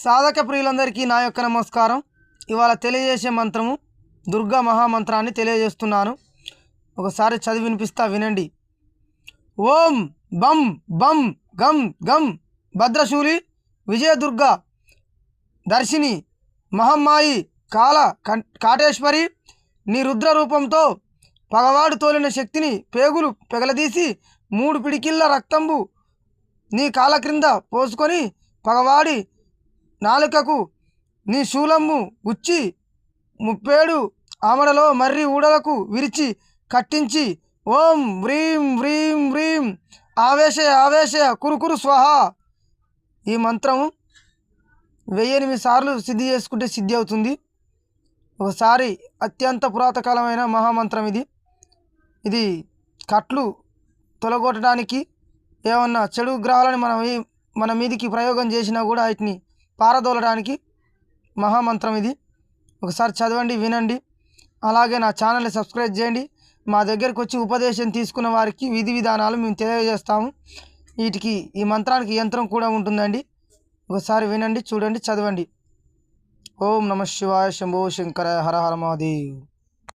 సాధక ప్రియులందరికీ నా యొక్క నమస్కారం. ఇవాళ తెలియజేసే మంత్రము దుర్గా మహామంత్రాన్ని తెలియజేస్తున్నాను. ఒకసారి చదివి వినిపిస్తా, వినండి. ఓం బం బం గం గం భద్రశూలి విజయదుర్గా దర్శిని మహమ్మాయి కాల కాటేశ్వరి, నీ రుద్ర రూపంతో పగవాడు తోలిన శక్తిని పేగులు పెగలదీసి 3 పిడికిళ్ళ రక్తంబు నీ కాళ్ళ క్రింద పోసుకొని పగవాడి నాలుకకు నీ శూలము గుచ్చి 37 ఆమడలో మర్రి ఊడలకు విరిచి కట్టించి ఓం వ్రీం వ్రీం వ్రీం ఆవేశయ ఆవేశయ కురుకురు స్వహ ఈ మంత్రము 1008 సార్లు సిద్ధి చేసుకుంటే సిద్ధి అవుతుంది. ఒకసారి అత్యంత పురాతకాలమైన మహామంత్రం ఇది కట్లు తొలగొట్టడానికి, ఏమన్నా చెడు గ్రహాలను మన మీదికి ప్రయోగం చేసినా కూడా వాటిని పారదోలడానికి మహామంత్రం ఇది. ఒకసారి చదవండి, వినండి. అలాగే నా ఛానల్ని సబ్స్క్రైబ్ చేయండి. మా దగ్గరకు వచ్చి ఉపదేశం తీసుకున్న వారికి విధి విధానాలు మేము తెలియజేస్తాము. ఈ మంత్రానికి యంత్రం కూడా ఉంటుందండి. ఒకసారి వినండి, చూడండి, చదవండి. ఓం నమః శివాయ, శంభో శంకర, హర హర మహాదేవ్.